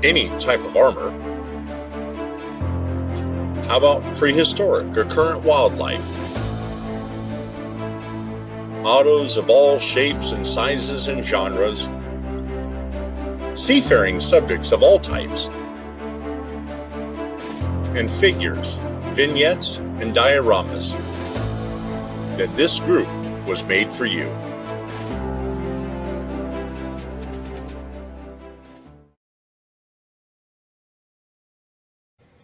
any type of armor. How about prehistoric or current wildlife? Autos of all shapes and sizes and genres. Seafaring subjects of all types. And figures, vignettes, and dioramas. Then this group was made for you.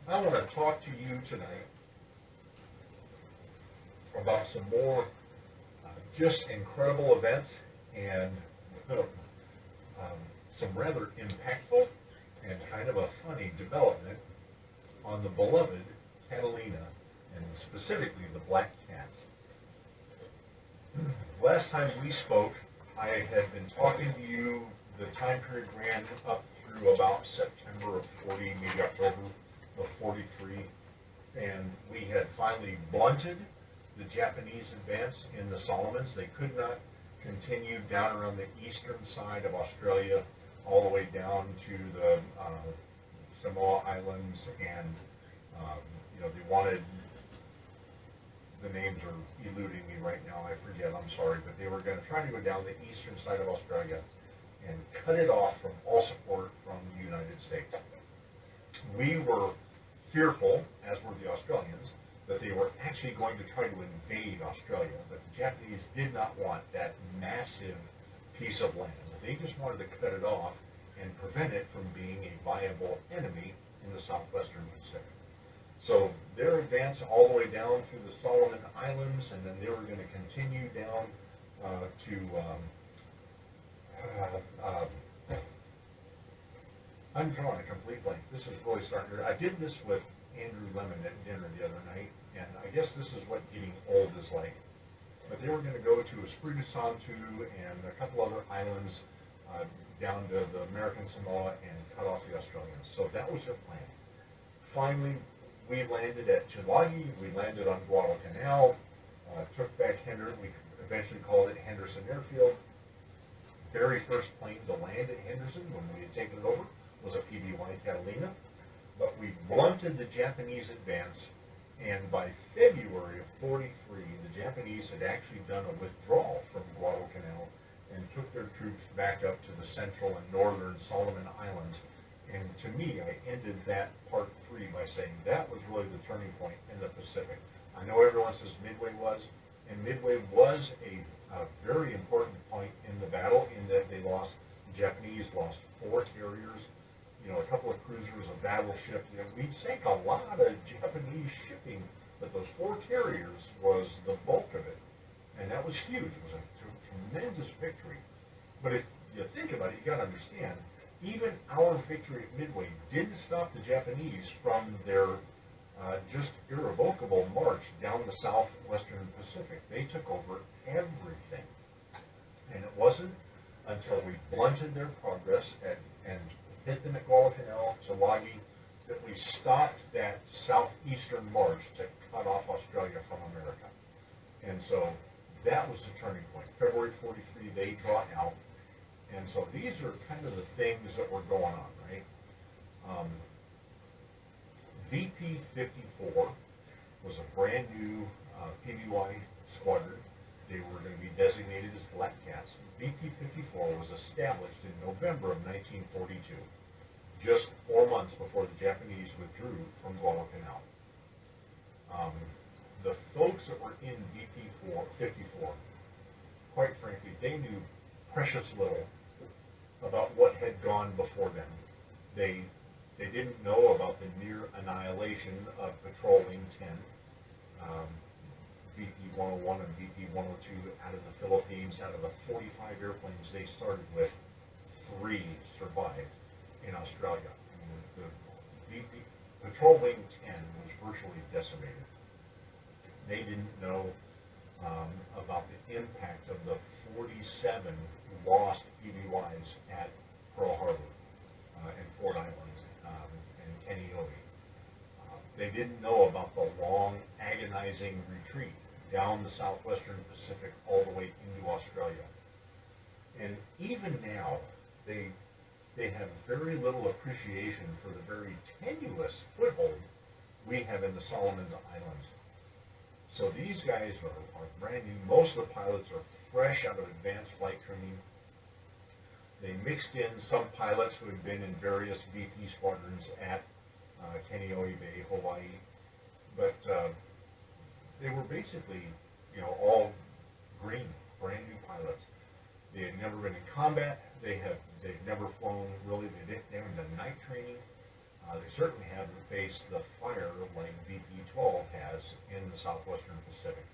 I want to talk to you tonight about some more just incredible events and some rather impactful and kind of a funny development on the beloved Catalina, and specifically the Black Cats. Last time we spoke, I had been talking to you the time period ran up through about September of 40, maybe October of 43, and we had finally blunted the Japanese advance in the Solomons. They could not continue down around the eastern side of Australia all the way down to the Samoa Islands, and they wanted, the names are eluding me right now, I forget, I'm sorry, but they were going to try to go down the eastern side of Australia and cut it off from all support from the United States. We were fearful, as were the Australians, that they were actually going to try to invade Australia, but the Japanese did not want that massive piece of land. They just wanted to cut it off and prevent it from being a viable enemy in the southwestern Pacific. So their advance all the way down through the Solomon Islands, and then they were going to continue down to I'm drawing a complete blank. This is really starting to, I did this with Andrew Lemon at dinner the other night, and I guess this is what getting old is like. But they were going to go to Espiritu Santo and a couple other islands down to the American Samoa and cut off the Australians. So that was their plan. Finally, we landed at Tulagi, we landed on Guadalcanal, took back Henderson, we eventually called it Henderson Airfield. Very first plane to land at Henderson when we had taken it over was a PBY Catalina, but we blunted the Japanese advance, and by February of 43, the Japanese had actually done a withdrawal from Guadalcanal and took their troops back up to the central and northern Solomon Islands. And to me, I ended that part 3 by saying that was really the turning point in the Pacific. I know everyone says Midway was, and Midway was a very important point in the battle in that the Japanese lost 4 carriers, a couple of cruisers, a battleship. We sank a lot of Japanese shipping, but those 4 carriers was the bulk of it. And that was huge. It was a tremendous victory. But if you think about it, you got to understand, even our victory at Midway didn't stop the Japanese from their just irrevocable march down the southwestern Pacific. They took over everything. And it wasn't until we blunted their progress and hit them at Guadalcanal, Tulagi, that we stopped that southeastern march to cut off Australia from America. And so that was the turning point. February 43, they draw out. And so these are kind of the things that were going on, right? VP 54 was a brand new PBY squadron. They were going to be designated as Black Cats. VP 54 was established in November of 1942, just 4 months before the Japanese withdrew from Guadalcanal. The folks that were in VP 54, quite frankly, they knew precious little about what had gone before them. They didn't know about the near annihilation of Patrol Wing 10, VP 101 and VP 102 out of the Philippines. Out of the 45 airplanes they started with, 3 survived in Australia. The VP Patrol Wing 10 was virtually decimated. They didn't know about the impact of the 47 lost PBYs at Pearl Harbor and Fort Island and Kaneohe. They didn't know about the long, agonizing retreat down the southwestern Pacific all the way into Australia. And even now, they they have very little appreciation for the very tenuous foothold we have in the Solomon Islands. So these guys are brand new. Most of the pilots are fresh out of advanced flight training. They mixed in some pilots who had been in various VP squadrons at Kaneohe Bay, Hawaii, but they were basically, all green, brand new pilots. They had never been in combat. They'd never flown really. They haven't done night training. They certainly haven't faced the fire like VP-12 has in the southwestern Pacific.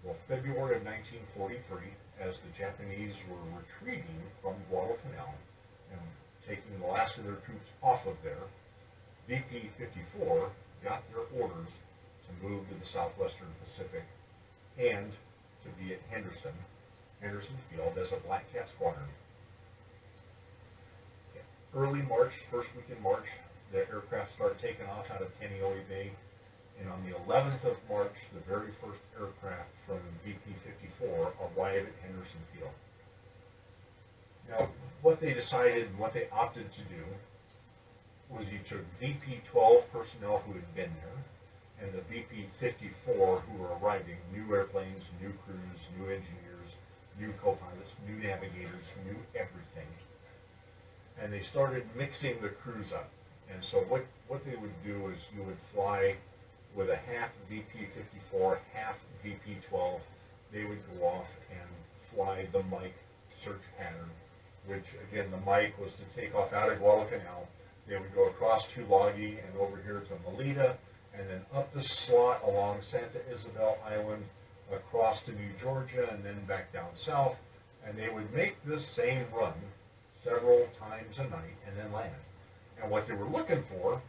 Well, February of 1943, as the Japanese were retreating from Guadalcanal and taking the last of their troops off of there, VP-54 got their orders to move to the southwestern Pacific and to be at Henderson Field as a Black Cat squadron. Early March, first week in March, the aircraft started taking off out of Kaneohe Bay, and on the 11th of March, the very first aircraft from VP-54 arrived at Henderson Field. Now, what they decided and what they opted to do was you took VP-12 personnel who had been there, and the VP-54 who were arriving, new airplanes, new crews, new engineers, new co-pilots, new navigators, new everything. And they started mixing the crews up. And so what they would do is you would fly with a half VP-54, half VP-12. They would go off and fly the Mike search pattern, which again, the Mike was to take off out of Guadalcanal. They would go across Tulagi and over here to Melita, and then up the slot along Santa Isabel Island, across to New Georgia, and then back down south. And they would make this same run several times a night and then land. And what they were looking for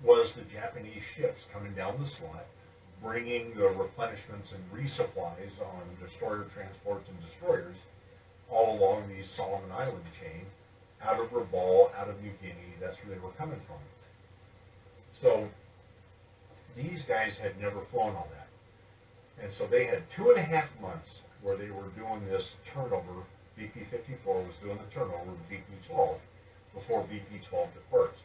was the Japanese ships coming down the slot, bringing the replenishments and resupplies on destroyer transports and destroyers all along the Solomon Island chain, out of Rabaul, out of New Guinea. That's where they were coming from. So these guys had never flown all that. And so they had 2.5 months where they were doing this turnover. VP-54 was doing the turnover with VP-12 before VP-12 departs.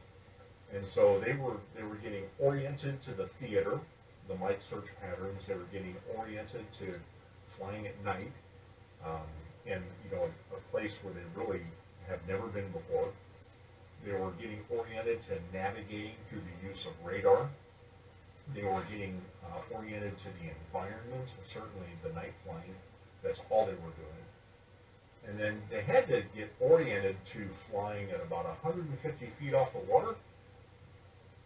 And so they were getting oriented to the theater, the Mike search patterns. They were getting oriented to flying at night, in a place where they really have never been before. They were getting oriented to navigating through the use of radar. They were getting oriented to the environment, certainly the night flying. That's all they were doing. And then they had to get oriented to flying at about 150 feet off the water,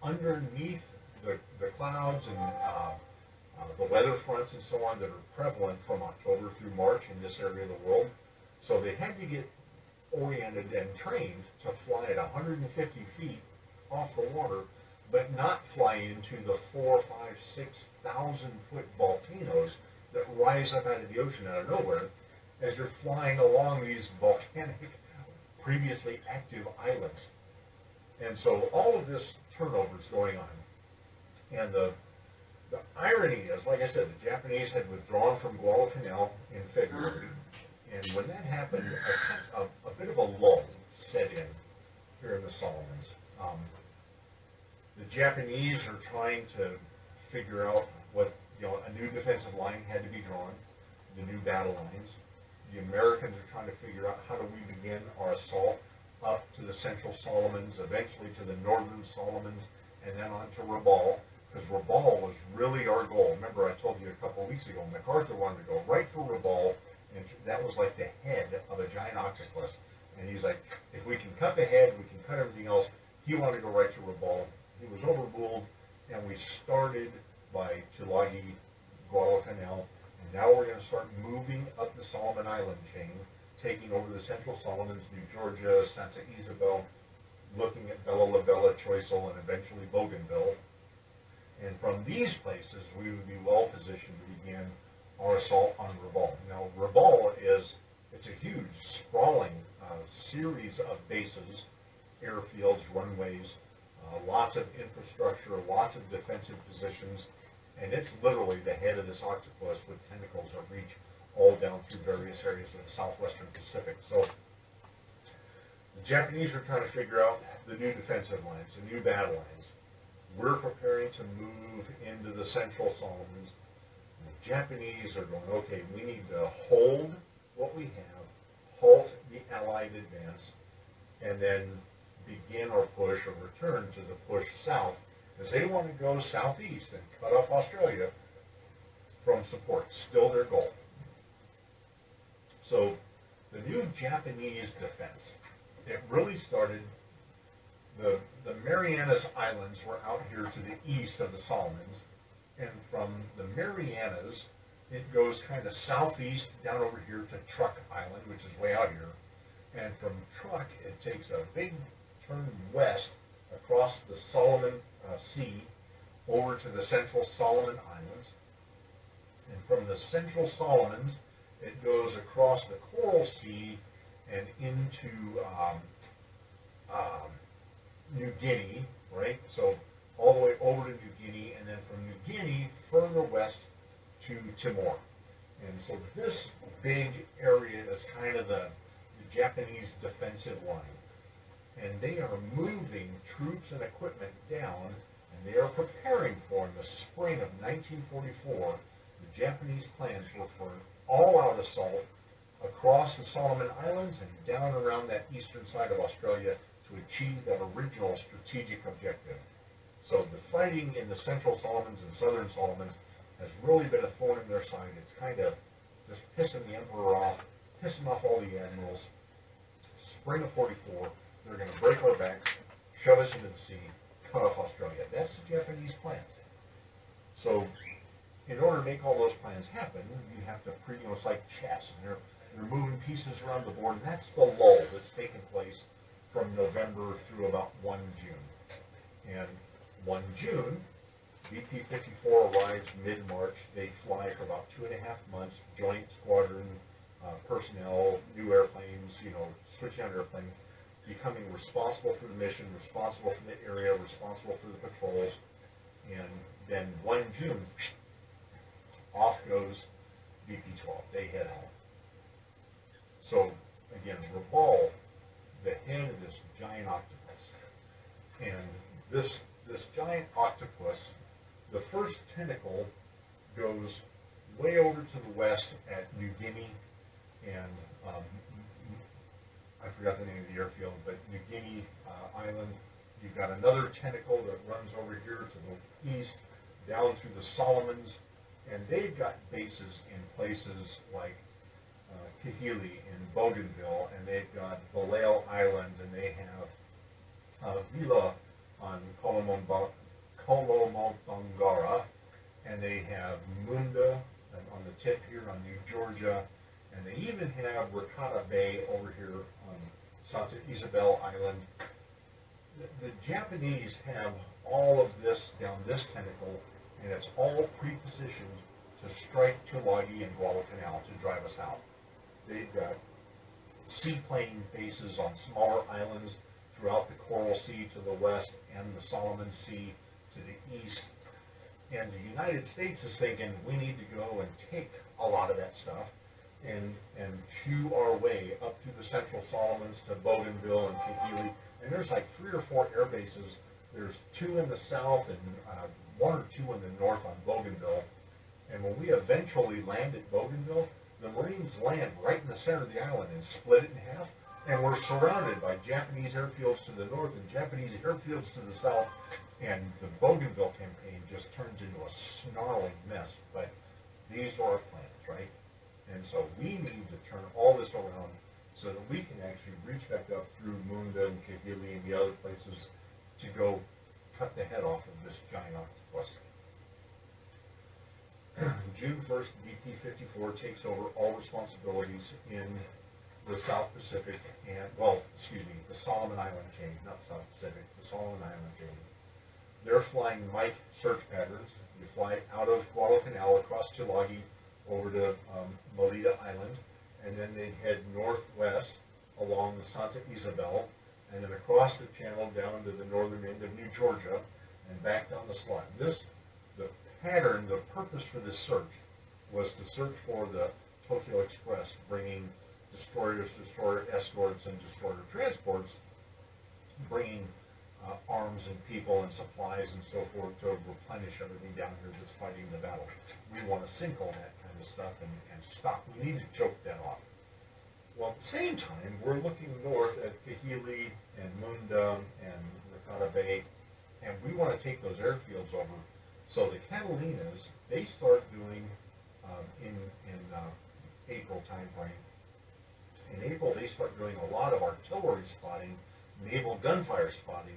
underneath the clouds and the weather fronts and so on that are prevalent from October through March in this area of the world. So they had to get oriented and trained to fly at 150 feet off the water, but not fly into the 4,000, 5,000, 6,000 foot volcanoes that rise up out of the ocean out of nowhere as you're flying along these volcanic, previously active islands. And so all of this turnover is going on. And the irony is, like I said, the Japanese had withdrawn from Guadalcanal in February. And when that happened, a bit of a lull set in here in the Solomons. The Japanese are trying to figure out what, a new defensive line had to be drawn, the new battle lines. The Americans are trying to figure out how do we begin our assault up to the Central Solomons, eventually to the Northern Solomons, and then on to Rabaul, because Rabaul was really our goal. Remember, I told you a couple of weeks ago, MacArthur wanted to go right for Rabaul, and that was like the head of a giant octopus. And he's like, if we can cut the head, we can cut everything else. He wanted to go right to Rabaul. He was overruled, and we started by Tulagi, Guadalcanal, and now we're going to start moving up the Solomon Island chain, taking over the Central Solomons, New Georgia, Santa Isabel, looking at Bella La Bella, Choiseul, and eventually Bougainville. And from these places, we would be well positioned to begin our assault on Rabaul. Now, Rabaul it's a huge, sprawling series of bases, airfields, runways, lots of infrastructure, lots of defensive positions, and it's literally the head of this octopus with tentacles that reach all down through various areas of the southwestern Pacific. So The Japanese are trying to figure out the new defensive lines, the new battle lines. We're preparing to move into the Central Solomons. The Japanese are going, okay, we need to hold what we have, halt the Allied advance, and then begin our push or return to the push south, because they want to go southeast and cut off Australia from support. Still their goal. So the new Japanese defense, it really started, the Marianas Islands were out here to the east of the Solomons, and from the Marianas, it goes kind of southeast down over here to Truk Island, which is way out here. And from Truk, it takes a big turn west across the Solomon Sea over to the Central Solomon Islands. And from the Central Solomons, it goes across the Coral Sea and into New Guinea, right? So all the way over to New Guinea, and then from New Guinea further west to Timor. And so this big area is kind of the Japanese defensive line. And they are moving troops and equipment down, and they are preparing for, in the spring of 1944, the Japanese plans were for an all-out assault across the Solomon Islands and down around that eastern side of Australia to achieve that original strategic objective. So the fighting in the Central Solomons and Southern Solomons has really been a thorn in their side. It's kind of just pissing the emperor off, pissing off all the admirals. Spring of 44, they're going to break our backs, shove us into the sea, cut off Australia. That's the Japanese plans. So in order to make all those plans happen, you have to, it's like chess, and they're moving pieces around the board, and that's the lull that's taking place from November through about 1 June. And 1 June, VP-54 arrives mid-March. They fly for about 2.5 months, joint squadron personnel, new airplanes, switching out airplanes, becoming responsible for the mission, responsible for the area, responsible for the patrols. And then 1 June, off goes VP-12. They head home. So, again, Rabaul, the head of this giant octopus. And this giant octopus, the first tentacle goes way over to the west at New Guinea, and I forgot the name of the airfield, but New Guinea Island. You've got another tentacle that runs over here to the east, down through the Solomons, and they've got bases in places like Kahili and Bougainville, and they've got Vallejo Island, and they have Vila on Kolomotongara, and they have Munda on the tip here on New Georgia, and they even have Rakata Bay over here on Santa Isabel Island. The Japanese have all of this down this tentacle, and it's all pre-positioned to strike Tulagi and Guadalcanal to drive us out. They've got seaplane bases on smaller islands throughout the Coral Sea to the west and the Solomon Sea to the east. And the United States is thinking we need to go and take a lot of that stuff and chew our way up through the Central Solomons to Bougainville and Kahili. And there's like 3 or 4 air bases. There's 2 in the south and 1 or 2 in the north on Bougainville. And when we eventually land at Bougainville, the Marines land right in the center of the island and split it in half. And we're surrounded by Japanese airfields to the north and Japanese airfields to the south. And the Bougainville campaign just turns into a snarling mess. But these are our plans, right? And so we need to turn all this around so that we can actually reach back up through Munda and Kahili and the other places to go cut the head off of this giant octopus. June 1st, VP-54 takes over all responsibilities in the South Pacific and, the Solomon Island chain, not South Pacific, the Solomon Island chain. They're flying Mike search patterns. You fly out of Guadalcanal across Tulagi over to Melita Island, and then they head northwest along the Santa Isabel, and then across the channel down to the northern end of New Georgia, and back down the slot. The pattern, the purpose for this search was to search for the Tokyo Express bringing destroyers, destroyer escorts, and destroyer transports, bringing arms and people and supplies and so forth to replenish everything down here that's fighting the battle. We want to sink all that kind of stuff and stop. We need to choke that off. Well, at the same time, we're looking north at Kahili and Munda and Ricotta Bay, and we want to take those airfields over. So the Catalinas, they start doing in April timeframe. In April, they start doing a lot of artillery spotting, naval gunfire spotting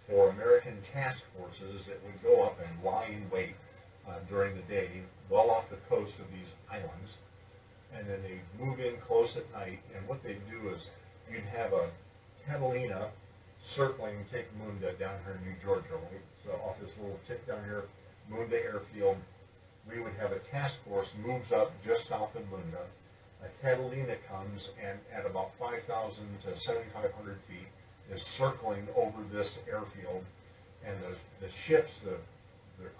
for American task forces that would go up and lie in wait during the day, well off the coast of these islands. And then they move in close at night, and what they do is you'd have a Catalina circling, take Munda down here in New Georgia, right? So off this little tip down here, Munda Airfield, we would have a task force moves up just south of Munda. A Catalina comes and at about 5,000 to 7,500 feet is circling over this airfield, and the ships, the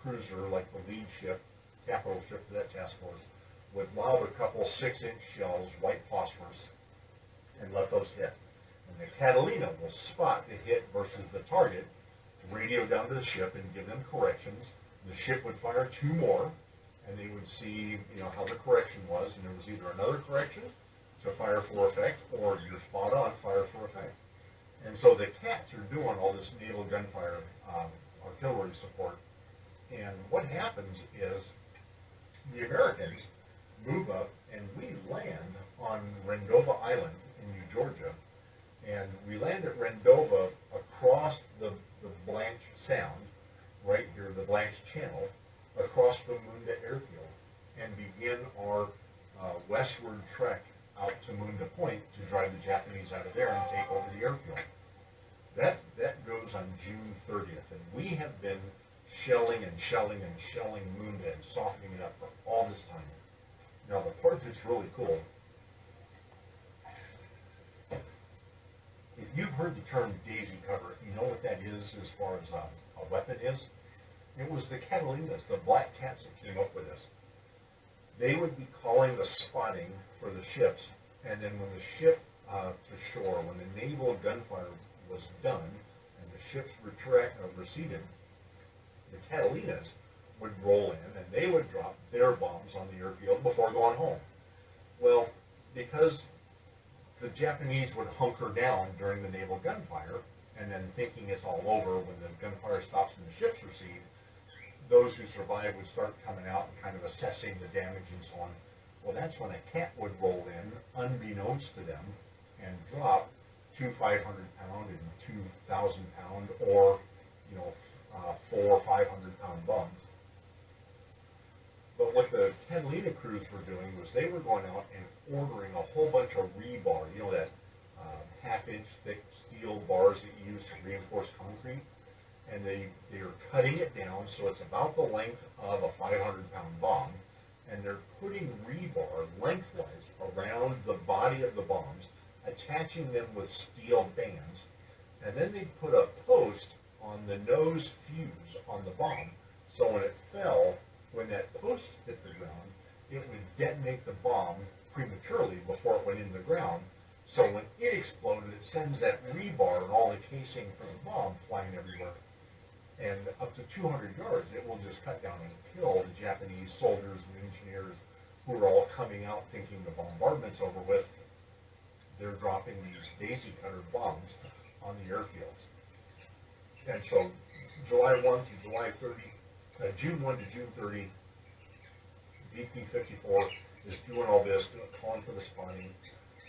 cruiser, like the lead ship, capital ship for that task force, would lob a couple 6-inch shells, white phosphorus, and let those hit. And the Catalina will spot the hit versus the target, radio down to the ship and give them corrections. The ship would fire 2 more, and they would see, how the correction was, and there was either another correction to fire for effect, or you're spot on, fire for effect. And so the Cats are doing all this naval gunfire artillery support. And what happens is the Americans move up, and we land on Rendova Island in New Georgia. And we land at Rendova across the Blanche Sound, right here, the Blanche Channel, across from Munda Airfield, and begin our westward trek out to Munda Point to drive the Japanese out of there and take over the airfield. That goes on June 30th, and we have been shelling and shelling and shelling Munda and softening it up for all this time. Now, the part that's really cool, if you've heard the term daisy cutter, if you know what that is as far as a weapon is, it was the Catalinas, the Black Cats, that came up with this. They would be calling the spotting for the ships, and then when the ship to shore, when the naval gunfire was done, and the ships receded, the Catalinas would roll in, and they would drop their bombs on the airfield before going home. Well, because the Japanese would hunker down during the naval gunfire, and then thinking it's all over when the gunfire stops and the ships recede, those who survived would start coming out and kind of assessing the damage and so on. Well, that's when a Cat would roll in, unbeknownst to them, and drop 2 500-pound and 2,000-pound, or 400 or 500-pound bombs. But what the Catalina crews were doing was they were going out and ordering a whole bunch of rebar, that half-inch thick steel bars that you use to reinforce concrete, and they are cutting it down so it's about the length of a 500-pound bomb, and they're putting rebar lengthwise around the body of the bombs, attaching them with steel bands, and then they put a post on the nose fuse on the bomb, so when it fell, when that post hit the ground, it would detonate the bomb prematurely before it went into the ground. So when it exploded, it sends that rebar and all the casing from the bomb flying everywhere. And up to 200 yards, it will just cut down and kill the Japanese soldiers and engineers who are all coming out thinking the bombardment's over with. They're dropping these daisy cutter bombs on the airfields. And so July 1 through July 30, June 1 to June 30, VP-54 is doing all this, calling for the spotting.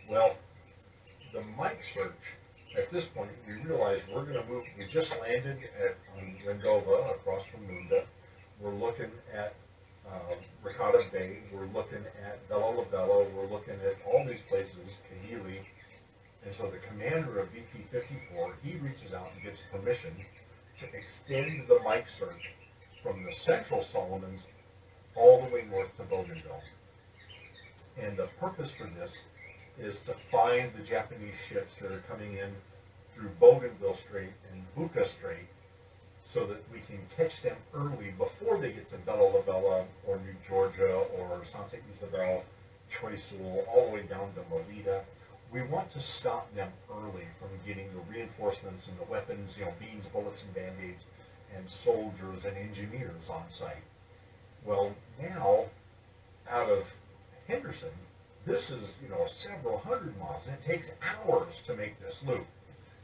Well, the mic search, at this point, we realize we're going to move. We just landed on Rendova, across from Munda. We're looking at Ricotta Bay. We're looking at Bella Lavella. We're looking at all these places, Kahili. And so the commander of VP-54, he reaches out and gets permission to extend the mic search from the central Solomons all the way north to Bougainville. And the purpose for this is to find the Japanese ships that are coming in through Bougainville Strait and Buka Strait, so that we can catch them early before they get to Bella Lavella or New Georgia or Santa Isabel Choiseul, all the way down to Melita. We want to stop them early from getting the reinforcements and the weapons, beans, bullets, and band-aids, and soldiers and engineers on site. Well, now, out of Henderson, this is, several hundred miles, and it takes hours to make this loop.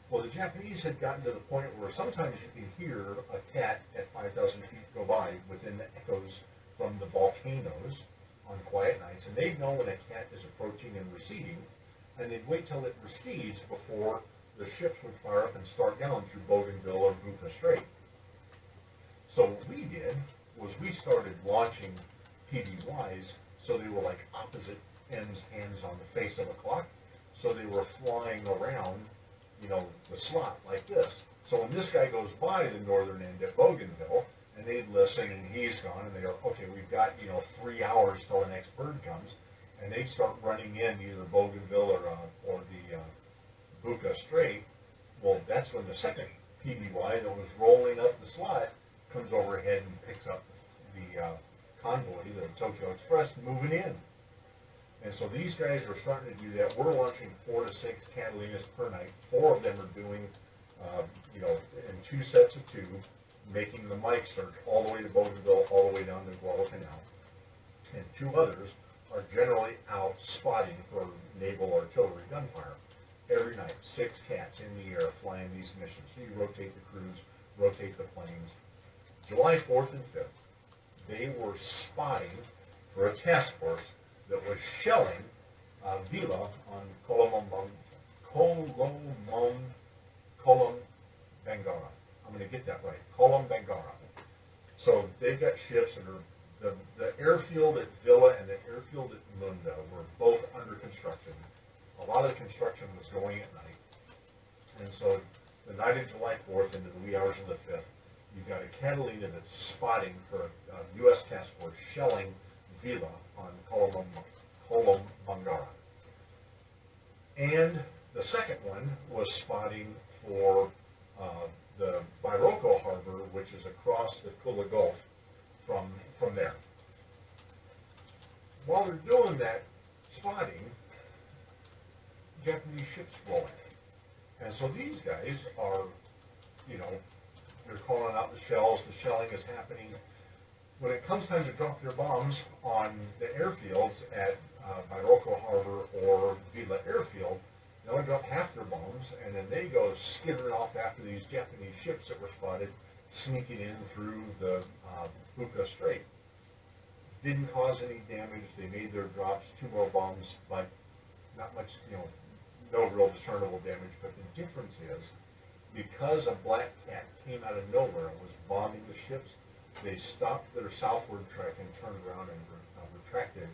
Well, the Japanese had gotten to the point where sometimes you can hear a cat at 5,000 feet go by within the echoes from the volcanoes on quiet nights, and they'd know when a cat is approaching and receding, and they'd wait till it recedes before the ships would fire up and start down through Bougainville or Buka Strait. So what we did was we started launching PBYs so they were like opposite hands on the face of a clock, so they were flying around, the slot like this. So when this guy goes by the northern end at Bougainville, and they'd listen, and he's gone, and they go, okay, we've got, 3 hours till the next bird comes, and they start running in either Bougainville or the Buka Strait. Well, that's when the second PBY that was rolling up the slot comes overhead and picks up the convoy, the Tokyo Express, moving in. And so these guys are starting to do that. We're launching 4 to 6 Catalinas per night. 4 of them are doing, in 2 sets of 2, making the Mike search all the way to Bougainville, all the way down to Guadalcanal. And 2 others are generally out spotting for naval artillery gunfire. Every night, 6 cats in the air flying these missions. So you rotate the crews, rotate the planes. July 4th and 5th, they were spotting for a task force that was shelling Villa on Colom Bangara. I'm going to get that right. Colom Bangara. So they've got ships that are, the airfield at Villa and the airfield at Munda were both under construction. A lot of the construction was going at night. And so the night of July 4th into the wee hours of the 5th, you've got a Catalina that's spotting for a U.S. task force shelling Villa on Colom Bangara. And the second one was spotting for the Bairoko Harbor, which is across the Kula Gulf from there. While they're doing that spotting, Japanese ships roll in. And so these guys are, they're calling out the shells, the shelling is happening. When it comes time to drop their bombs on the airfields at Bairoko Harbor or Villa Airfield, they only drop half their bombs, and then they go skittering off after these Japanese ships that were spotted sneaking in through the Buka Strait. Didn't cause any damage. They made their drops, 2 more bombs, but not much, no real discernible damage. But the difference is, because a Black Cat came out of nowhere and was bombing the ships, they stopped their southward trek and turned around and retracted,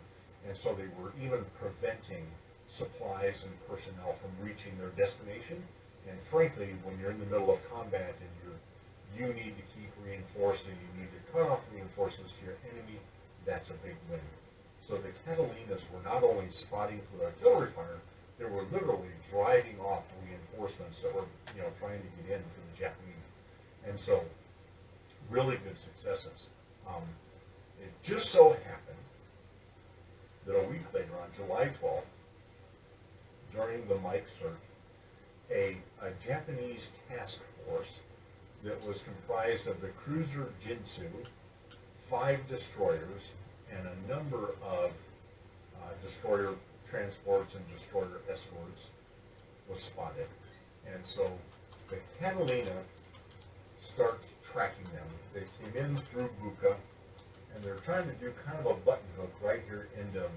and so they were even preventing supplies and personnel from reaching their destination. And frankly, when you're in the middle of combat and you need to keep reinforcing, you need to cut off reinforcements to your enemy, that's a big win. So the Catalinas were not only spotting for artillery fire, they were literally driving off reinforcements that were, trying to get in for the Japanese. And so, really good successes. It just so happened that a week later, on July 12th, during the Mike search, a Japanese task force that was comprised of the cruiser Jinsu, 5 destroyers, and a number of destroyer transports and destroyer escorts was spotted. And so the Catalina starts tracking them. They came in through Buka, and they're trying to do kind of a button hook right here into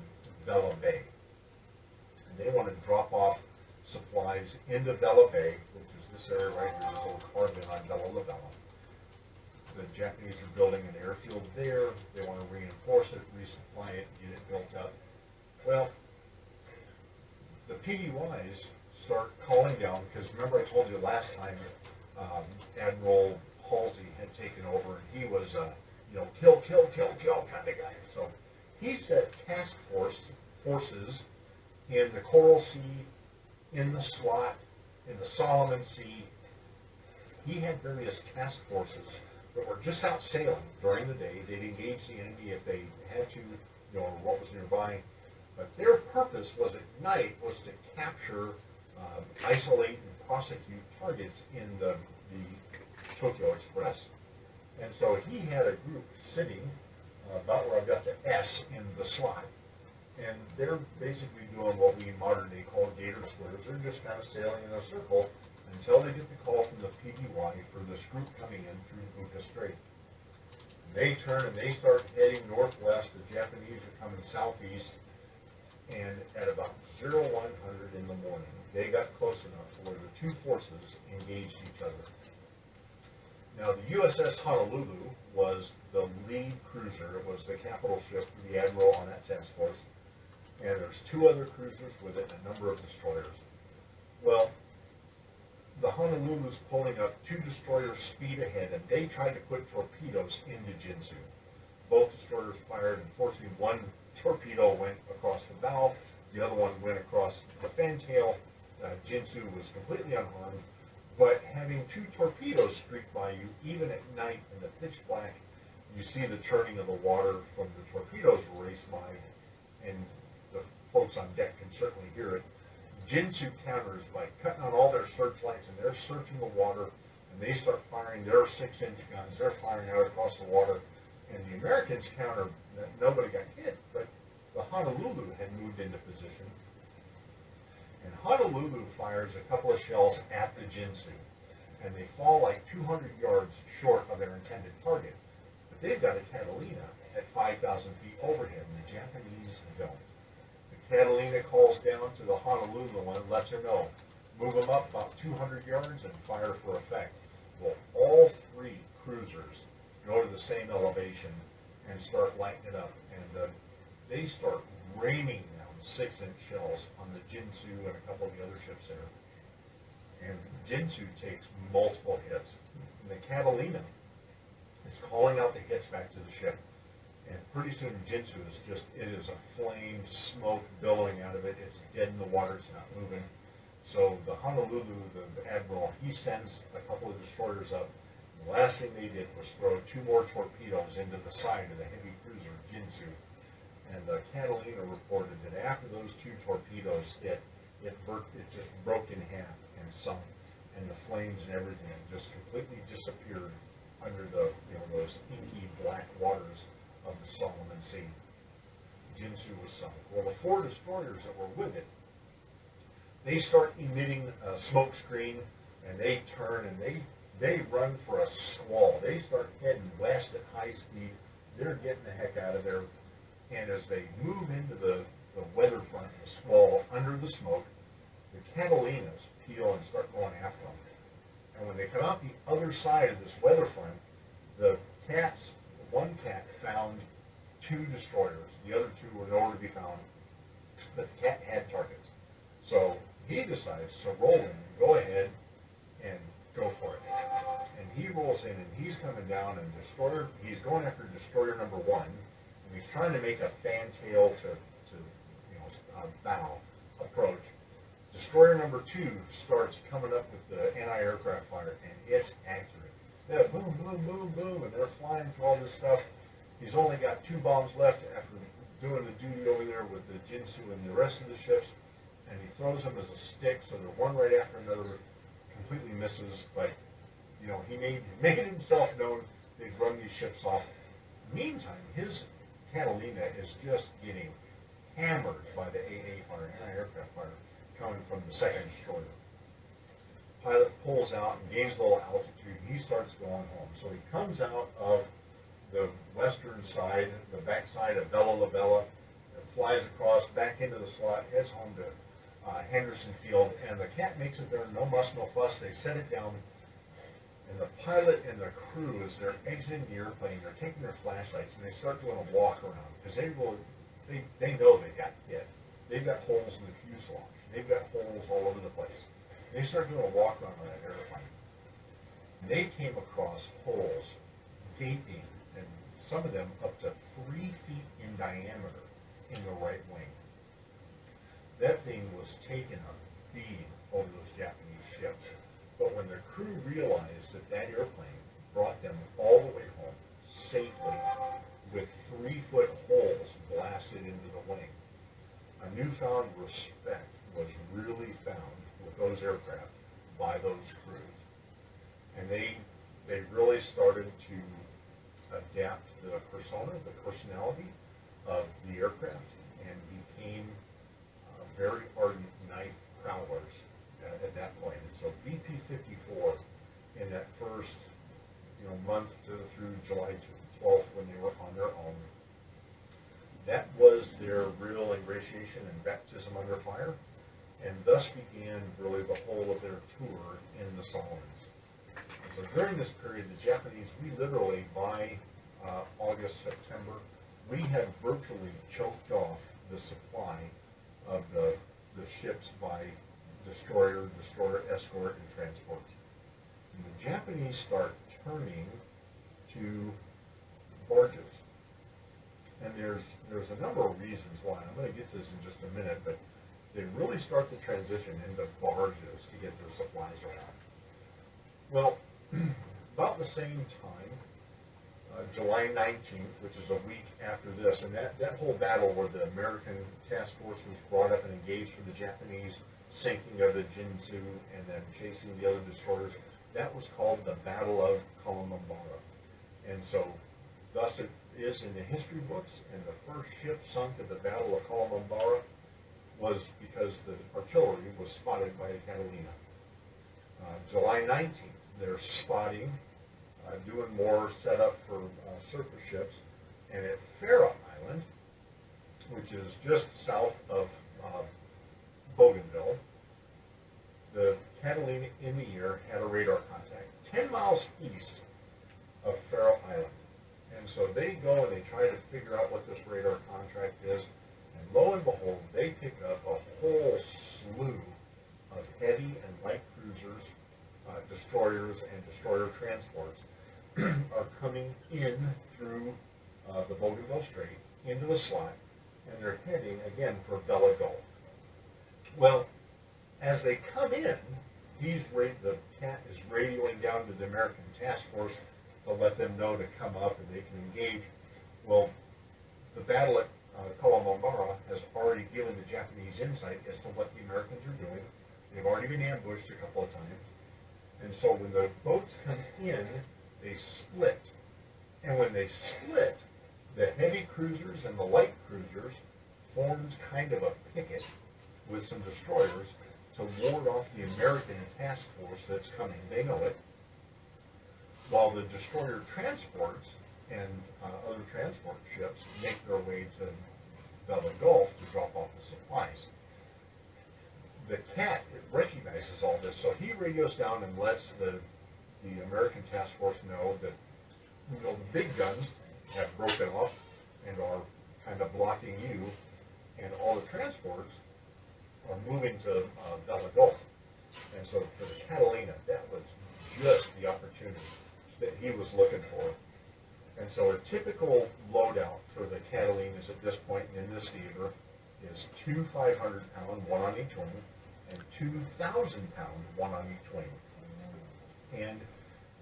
Vela Bay. And they want to drop off supplies into Vela Bay, which is this area right here, this little carbon on Vela La Bella. The Japanese are building an airfield there. They want to reinforce it, resupply it, get it built up. Well, the PBYs start calling down, because remember I told you last time Admiral Halsey had taken over, and he was a kill kind of guy. So he set task forces in the Coral Sea, in the Slot, in the Solomon Sea. He had various task forces that were just out sailing during the day. They'd engage the enemy if they had to, or what was nearby. But their purpose was at night was to capture, isolate, and prosecute targets in the Tokyo Express. And so he had a group sitting about where I've got the S in the slot. And they're basically doing what we modern day call gator squares. They're just kind of sailing in a circle until they get the call from the PBY for this group coming in through Buka Strait. They turn and they start heading northwest. The Japanese are coming southeast. And at about 0100 in the morning, they got close enough where the two forces engaged each other. Now, the USS Honolulu was the lead cruiser. It was the capital ship for the admiral on that task force. And there's two other cruisers with it and a number of destroyers. Well, the Honolulu's pulling up, two destroyers speed ahead, and they tried to put torpedoes into Jinsu. Both destroyers fired, and fortunately one torpedo went across the bow, the other one went across the fantail. Jinsu was completely unharmed, but having two torpedoes streak by you, even at night in the pitch black, you see the churning of the water from the torpedoes race by, and the folks on deck can certainly hear it. Jinsu counters by cutting on all their searchlights, and they're searching the water, and they start firing their 6-inch guns. They're firing out across the water, and the Americans counter that nobody got hit, but the Honolulu had moved into position. And Honolulu fires a couple of shells at the Jinsu, and they fall like 200 yards short of their intended target. But they've got a Catalina at 5,000 feet overhead, and the Japanese don't. The Catalina calls down to the Honolulu and lets her know, move them up about 200 yards and fire for effect. Well, all three cruisers go to the same elevation and start lighting it up, and they start raining down 6-inch shells on the Jinsu and a couple of the other ships there. And Jinsu takes multiple hits. And the Catalina is calling out the hits back to the ship. And pretty soon Jinsu is just, it is a flame, smoke billowing out of it. It's dead in the water, it's not moving. So the Honolulu, the admiral, he sends a couple of destroyers up. The last thing they did was throw 2 more torpedoes into the side of the heavy cruiser Jinsu. And the Catalina reported that after those 2 torpedoes hit, it just broke in half and sunk. And the flames and everything just completely disappeared under the, those inky black waters of the Solomon Sea. Jinsu was sunk. Well, the 4 destroyers that were with it, they start emitting a smoke screen, and they turn and they run for a squall. They start heading west at high speed. They're getting the heck out of there. And as they move into the weather front, the squall, under the smoke, the Catalinas peel and start going after them. And when they come out the other side of this weather front, the cats, one cat found 2 destroyers. The other 2 were nowhere to be found. But the cat had targets. So he decides to roll in and go ahead and go for it. And he rolls in and he's coming down, and he's going after destroyer number 1. And he's trying to make a fantail to bow approach. Destroyer number 2 starts coming up with the anti-aircraft fire, and it's accurate. Yeah, boom, boom, boom, boom, and they're flying through all this stuff. He's only got 2 bombs left after doing the duty over there with the Jinsu and the rest of the ships, and he throws them as a stick, so they're one right after another, completely misses, but, he made himself known. They'd run these ships off. Meantime, his Catalina is just getting hammered by the AA fire, anti-aircraft fire, coming from the second destroyer. Pilot pulls out and gains a little altitude, and he starts going home. So he comes out of the western side, the backside of Bella La Bella, flies across, back into the slot, heads home to Henderson Field, and the cat makes it there, no muss, no fuss. They set it down, and the pilot and the crew, as they're exiting the airplane, they're taking their flashlights, and they start doing a walk around, because they know they got hit. They've got holes in the fuselage. They've got holes all over the place. They start doing a walk around on that airplane. And they came across holes, gaping, and some of them up to 3 feet in diameter in the right wing. That thing was taking a beating over those Japanese ships. But when the crew realized that that airplane brought them all the way home safely with 3-foot holes blasted into the wing, a newfound respect was really found with those aircraft by those crews. And they really started to adapt the persona, the personality of the aircraft, and became very ardent night prowlers at that point. And so VP-54 in that first month through July 12th when they were on their own, that was their real ingratiation and baptism under fire, and thus began really the whole of their tour in the Solomons. And so during this period, the Japanese, we literally, by August, September, we had virtually choked off the supply of the ships by destroyer, escort, and transport. And the Japanese start turning to barges. And there's a number of reasons why. I'm going to get to this in just a minute, but they really start to transition into barges to get their supplies around. Well, about the same time, July 19th, which is a week after this, and that whole battle where the American task force was brought up and engaged for the Japanese sinking of the Jinzu and then chasing the other destroyers, that was called the Battle of Kalamambara. And so, thus it is in the history books, and the first ship sunk at the Battle of Kalamambara was because the artillery was spotted by the Catalina. July 19th, they're spotting, doing more setup for surface ships, and at Faroe Island, which is just south of Bougainville, the Catalina in the air had a radar contact 10 miles east of Faroe Island. And so they go and they try to figure out what this radar contract is, and lo and behold, they pick up a whole slew of heavy and light cruisers, destroyers, and destroyer transports are coming in through the Bougainville Strait into the slot, and they're heading again for Vela Gulf. Well, as they come in, the cat is radioing down to the American task force to let them know to come up and they can engage. Well, the battle at Kalamambara has already given the Japanese insight as to what the Americans are doing. They've already been ambushed a couple of times. And so when the boats come in, they split. And when they split, the heavy cruisers and the light cruisers formed kind of a picket with some destroyers to ward off the American task force that's coming. They know it. While the destroyer transports and other transport ships make their way to Vela Gulf to drop off the supplies. The cat recognizes all this, so he radios down and lets the American task force know that the big guns have broken off and are kind of blocking you, and all the transports are moving to Vela Gulf. And so for the Catalina, that was just the opportunity that he was looking for. And so a typical loadout for the Catalinas at this point in this theater is 2 500-pound, one on each wing, and 2,000-pound, one on each wing. And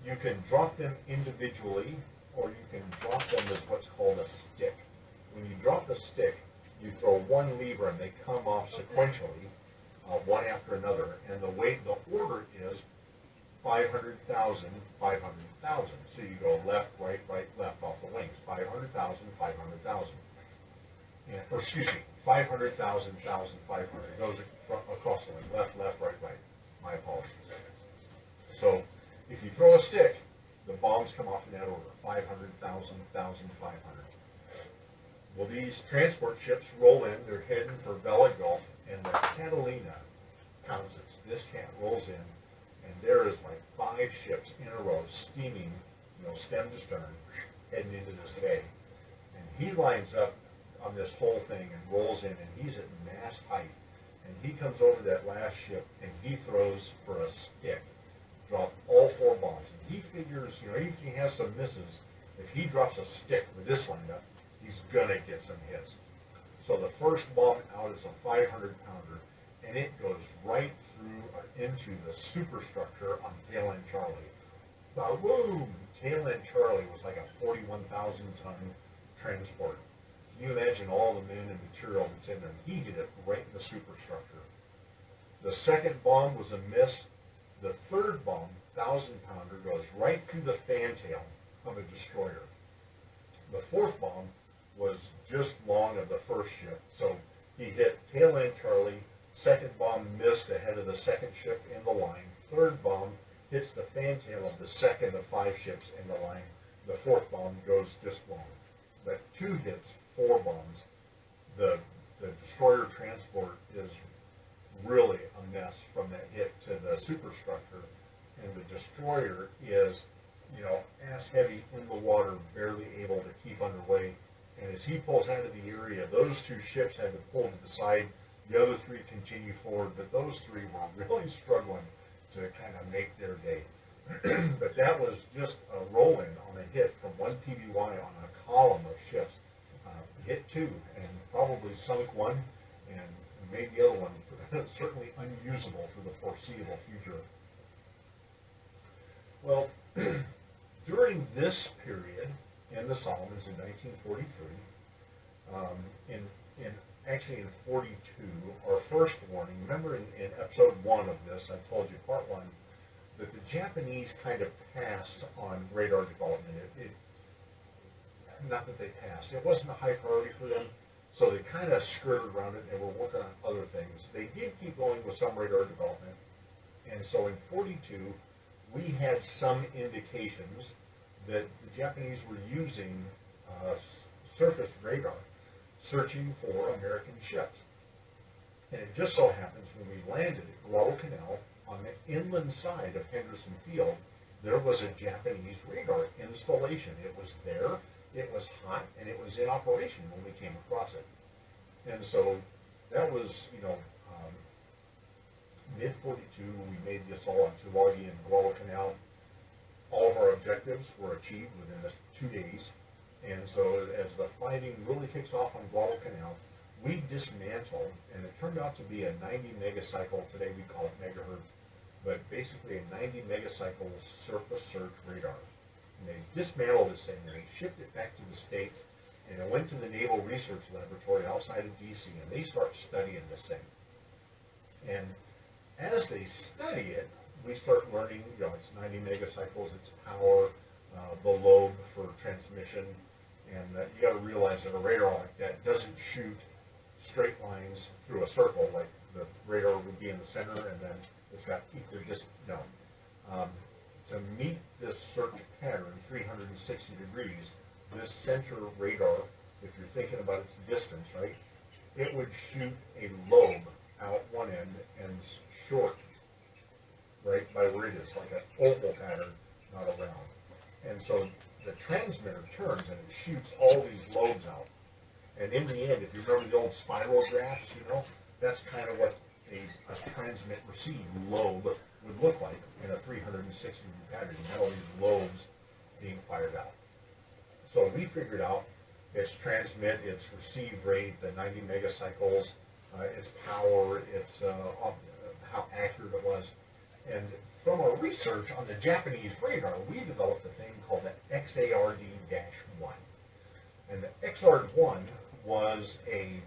you can drop them individually, or you can drop them as what's called a stick. When you drop the stick, you throw one lever and they come off sequentially, one after another. And the order is 500,000, 500,000. So you go left, right, left off the wings. 500,000, 500,000. Or excuse me, 500,000, 500. It goes across the wing. Left, right. My apologies. So if you throw a stick, the bombs come off in that order. 500,000, 1,000, 500. Well, these transport ships roll in. They're heading for Vela Gulf, and the Catalina pounces. This cat rolls in, and there is like 5 ships in a row, steaming, stem to stern, heading into this bay. And he lines up on this whole thing and rolls in, and he's at mast height. And he comes over that last ship, and he throws for a stick. Drop all 4 bombs. And he figures, even if he has some misses, if he drops a stick with this lineup, he's going to get some hits. So the first bomb out is a 500-pounder, and it goes right through into the superstructure on Tail End Charlie. Boom! Tail End Charlie was like a 41,000-ton transport. Can you imagine all the men and material that's in there? He hit it right in the superstructure. The second bomb was a miss. The third bomb, 1,000-pounder, goes right through the fantail of a destroyer. The fourth bomb was just long of the first ship, so he hit tail end Charlie. Second bomb missed ahead of the second ship in the line. Third bomb hits the fantail of the second of 5 ships in the line. The fourth bomb goes just long. But 2 hits, 4 bombs. The destroyer transport is really a mess from that hit to the superstructure, and the destroyer is, ass heavy in the water, barely able to keep underway. And as he pulls out of the area, those 2 ships had to pull to the side. The other 3 continue forward, but those 3 were really struggling to kind of make their day. But that was just a roll-in on a hit from 1 PBY on a column of ships. Hit 2 and probably sunk 1 and made the other one certainly unusable for the foreseeable future. Well, during this period in the Solomons in 1943, actually in 42, our first warning, remember in episode 1 of this, I told you, part 1, that the Japanese kind of passed on radar development. Not that they passed. It wasn't a high priority for them, so they kind of skirted around it and were working on other things. They did keep going with some radar development, and so in 42, we had some indications that the Japanese were using surface radar searching for American ships. And it just so happens when we landed at Guadalcanal on the inland side of Henderson Field, there was a Japanese radar installation. It was there, it was hot, and it was in operation when we came across it. And so that was, mid-42, we made the assault on Tulagi and Guadalcanal. All of our objectives were achieved within 2 days. And so as the fighting really kicks off on Guadalcanal, we dismantled, and it turned out to be a 90 megacycle, today we call it megahertz, but basically a 90 megacycle surface search radar. And they dismantled this thing, and they shipped it back to the States, and it went to the Naval Research Laboratory outside of D.C., and they start studying this thing. And as they study it, we start learning, it's 90 megacycles, its power, the lobe for transmission, and you got to realize that a radar like that doesn't shoot straight lines through a circle like the radar would be in the center, and then it's got equal no. To meet this search pattern, 360 degrees, this center radar, if you're thinking about its distance, right, it would shoot a lobe out one end and short, right, by where it is, like an oval pattern, not a round. And so the transmitter turns and it shoots all these lobes out. And in the end, if you remember the old spiral graphs, that's kind of what a transmit-receive lobe would look like in a 360 degree pattern. You have all these lobes being fired out. So we figured out its transmit, its receive rate, the 90 megacycles, its power, its how accurate it was. And from our research on the Japanese radar, we developed a thing called the XARD-1. And the XARD-1 was a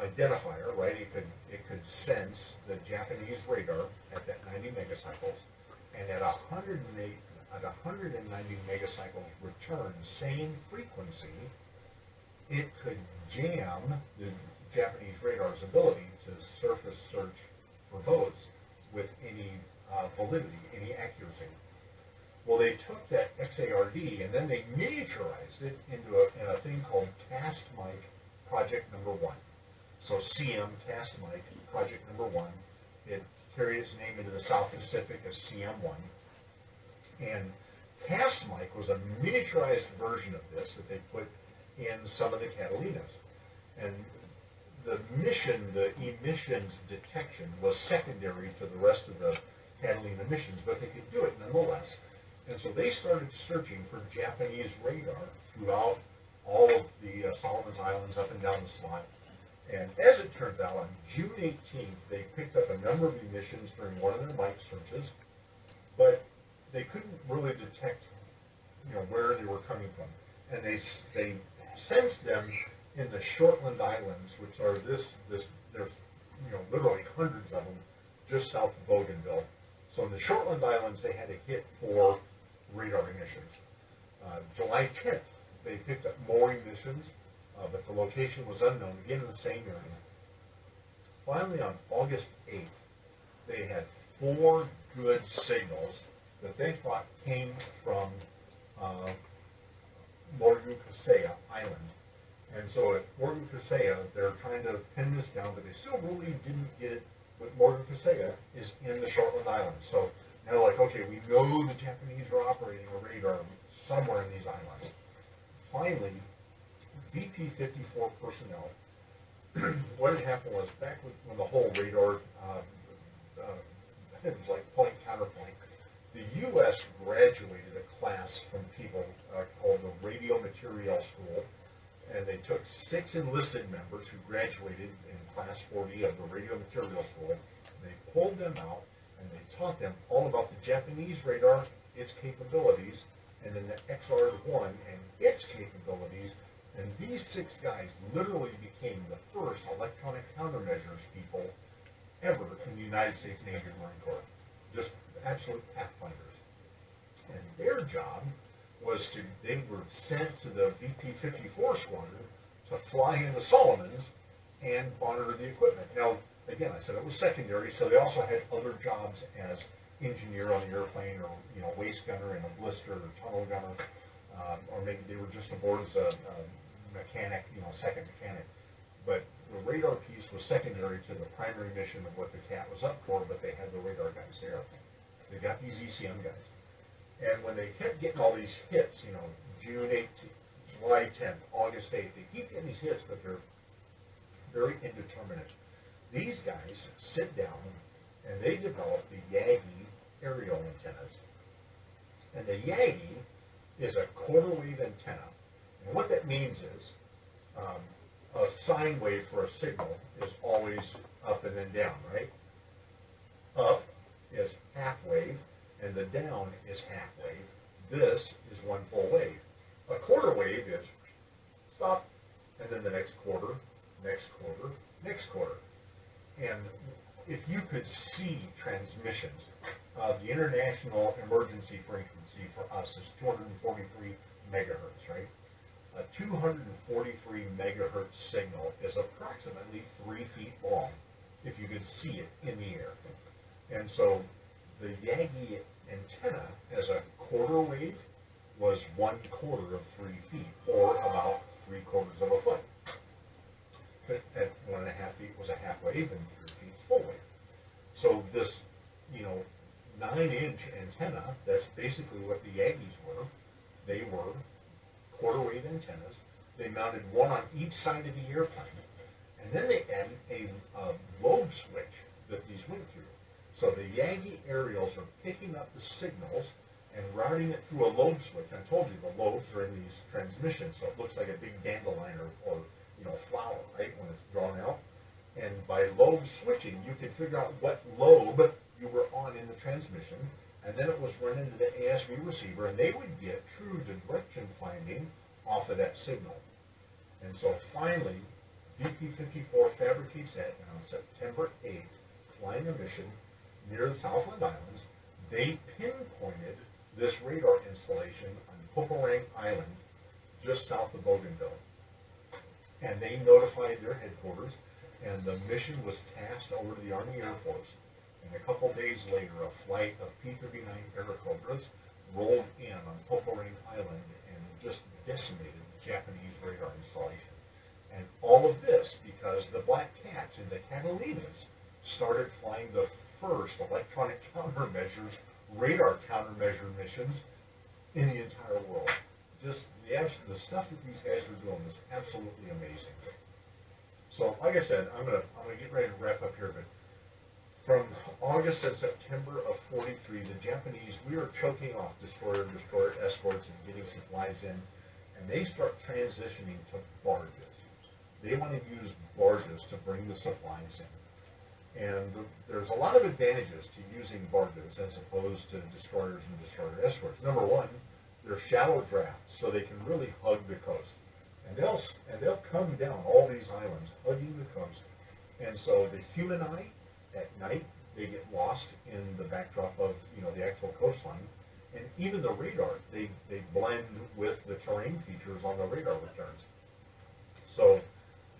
identifier, right? It could sense the Japanese radar at that 90 megacycles, and at 190 megacycles return, same frequency, it could jam the Japanese radar's ability to surface search for boats with any validity, any accuracy. Well, they took that XARD and then they miniaturized it into a thing called Cast Mic Project Number 1. So CM, Cast Mic Project Number 1. It carried its name into the South Pacific as CM1. And Cast Mic was a miniaturized version of this that they put in some of the Catalinas. And the mission, the emissions detection, was secondary to the rest of the Catalina missions, but they could do it nonetheless. And so they started searching for Japanese radar throughout all of the Solomons Islands up and down the slot. And as it turns out, on June 18th, they picked up a number of emissions during one of their mic searches, but they couldn't really detect, where they were coming from. And they sensed them in the Shortland Islands, which are there's literally hundreds of them just south of Bougainville. So in the Shortland Islands, they had a hit for radar emissions. July 10th, they picked up more emissions, but the location was unknown, again in the same area. Finally, on August 8th, they had 4 good signals that they thought came from Morgucusea Island. And so at Morgucusea, they're trying to pin this down, but they still really didn't get it. But Morgucusea is in the Shortland Islands. So now they're like, okay, we know the Japanese are operating a radar somewhere in these islands. Finally, VP-54 personnel, what had happened was back when the whole radar, it was like point counterpoint, the U.S. graduated a class from people called the Radio Materiel School, and they took 6 enlisted members who graduated in Class 40 of the Radio Materiel School. They pulled them out, and they taught them all about the Japanese radar, its capabilities, and then the XR-1 and its capabilities. And these 6 guys literally became the first electronic countermeasures people ever in the United States Navy and Marine Corps. Just absolute pathfinders. And their job was they were sent to the VP-54 squadron to fly in the Solomons and monitor the equipment. Now, again, I said it was secondary, so they also had other jobs as engineer on the airplane, or waist gunner in a blister, or tunnel gunner, or maybe they were just aboard as a mechanic, second mechanic. But the radar piece was secondary to the primary mission of what the CAT was up for, but they had the radar guys there. So they got these ECM guys. And when they kept getting all these hits, June 18th, July 10th, August 8th, they keep getting these hits, but they're very indeterminate. These guys sit down and they develop the Yagi aerial antennas. And the Yagi is a quarter wave antenna. And what that means is a sine wave for a signal is always up and then down, right? Up is half wave, and the down is half wave. This is one full wave. A quarter wave is stop, and then the next quarter, next quarter, next quarter. And if you could see transmissions, the international emergency frequency for us is 243 megahertz, right? A 243 megahertz signal is approximately 3 feet long if you could see it in the air. And so the Yagi antenna as a quarter wave was 1/4 of 3 feet, or about 3/4 of a foot. But at 1.5 feet was a half wave, and 3 feet is full wave. So this, 9-inch antenna, that's basically what the Yagis were. They were quarter wave antennas. They mounted one on each side of the airplane, and then they added a lobe switch that these went through. So the Yagi aerials are picking up the signals and routing it through a lobe switch. I told you the lobes are in these transmissions, so it looks like a big dandelion or flower, right, when it's drawn out. And by lobe switching, you can figure out what lobe you were on in the transmission, and then it was run into the ASV receiver, and they would get true direction finding off of that signal. And so finally, VP-54 fabricates that, and on September 8th, flying a mission near the Southland Islands, they pinpointed this radar installation on Poporang Island, just south of Bougainville. And they notified their headquarters, and the mission was tasked over to the Army Air Force. And a couple days later, a flight of P-39 Airacobras rolled in on Poporang Island and just decimated the Japanese radar installation. And all of this because the Black Cats in the Catalinas started flying the first electronic countermeasures, radar countermeasure missions in the entire world. Just the stuff that these guys were doing was absolutely amazing. So, like I said, I'm gonna get ready to wrap up here, but from August and September of '43, the Japanese, we were choking off destroyer escorts and getting supplies in, and they start transitioning to barges. They want to use barges to bring the supplies in. And there's a lot of advantages to using barges as opposed to destroyers and destroyer escorts. Number one, they're shallow drafts, so they can really hug the coast. and they'll come down all these islands, hugging the coast. And so the human eye at night, they get lost in the backdrop of the actual coastline, and even the radar, they blend with the terrain features on the radar returns. So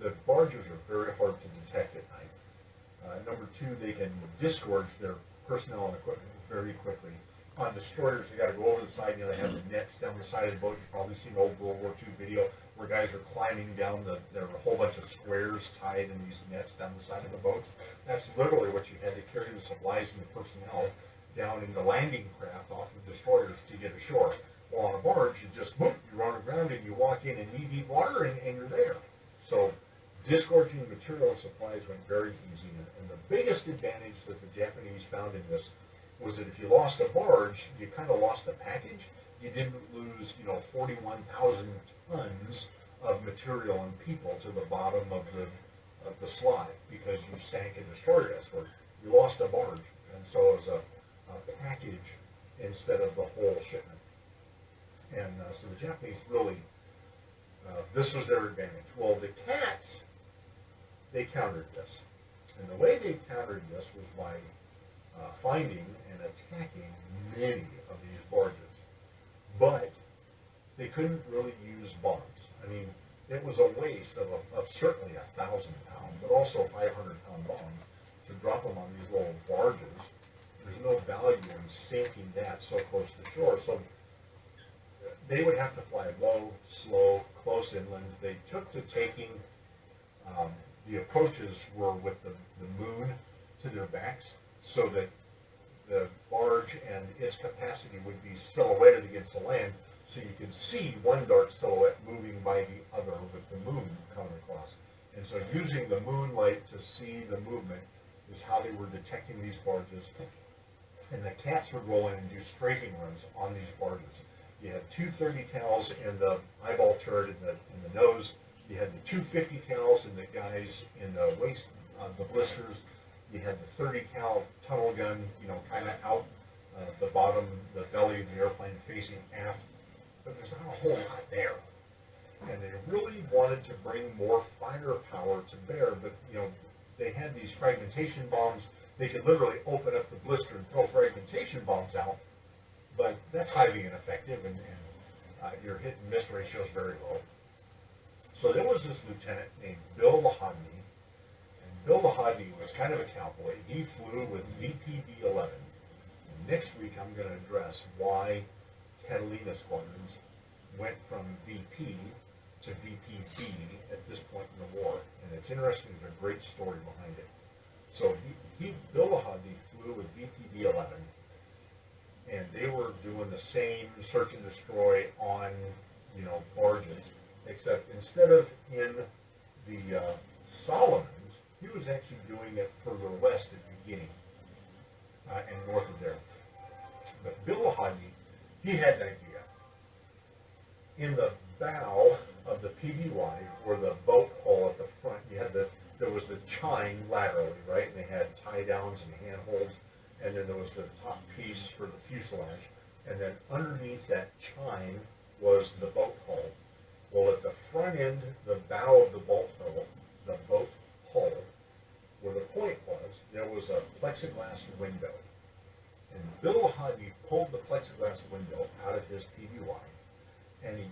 the barges are very hard to detect at night. Number two, they can disgorge their personnel and equipment very quickly. On destroyers, they got to go over the side. They have the nets down the side of the boat. You've probably seen old World War II video where guys are climbing down there are a whole bunch of squares tied in these nets down the side of the boats. That's literally what you had to carry the supplies and the personnel down in the landing craft off of destroyers to get ashore. Well, on a barge, you just boom, you're on the ground and you walk in knee-deep water and you're there. So disgorging material and supplies went very easy. And the biggest advantage that the Japanese found in this was that if you lost a barge, you kind of lost a package. You didn't lose, 41,000 tons of material and people to the bottom of the slot because you sank a destroyer escort. You lost a barge, and so it was a package instead of the whole shipment. And so the Japanese really, this was their advantage. Well, the Cats, they countered this. And the way they countered this was by finding and attacking many of these barges. But they couldn't really use bombs. I mean, it was a waste of certainly 1,000 pound, but also 500-pound bomb to drop them on these little barges. There's no value in sinking that so close to shore. So they would have to fly low, slow, close inland. They took to taking, the approaches were with the moon to their backs so that the barge and its capacity would be silhouetted against the land, so you could see one dark silhouette moving by the other with the moon coming across. And so using the moonlight to see the movement is how they were detecting these barges. And the Cats would roll in and do strafing runs on these barges. You had two 30 cals in the eyeball turret in the nose. You had the two 50 cals in the guys in the waist, the blisters. You had the 30 cal tunnel gun, kind of out the bottom, the belly of the airplane facing aft. But there's not a whole lot there. And they really wanted to bring more firepower to bear, but, they had these fragmentation bombs. They could literally open up the blister and throw fragmentation bombs out, but that's highly ineffective, and your hit and miss ratio is very low. So there was this lieutenant named Bill Lahadney. Bill Lahadney was kind of a cowboy. He flew with VPB-11. And next week I'm going to address why Catalina squadrons went from VP to VPB at this point in the war. And it's interesting, there's a great story behind it. So Bill Lahadney flew with VPB-11, and they were doing the same search and destroy on, barges, except instead of in the Solomons, he was actually doing it further west at the beginning and north of there. But Bill Lahadney, he had an idea. In the bow of the PBY, or the boat hull at the front, there was the chine laterally, right? And they had tie downs and handholds, and then there was the top piece for the fuselage, and then underneath that chine was the boat hull. Well, at the front end, the bow of the boat hull, where the point was, there was a plexiglass window. And Bill Lahadney pulled the plexiglass window out of his PBY, and he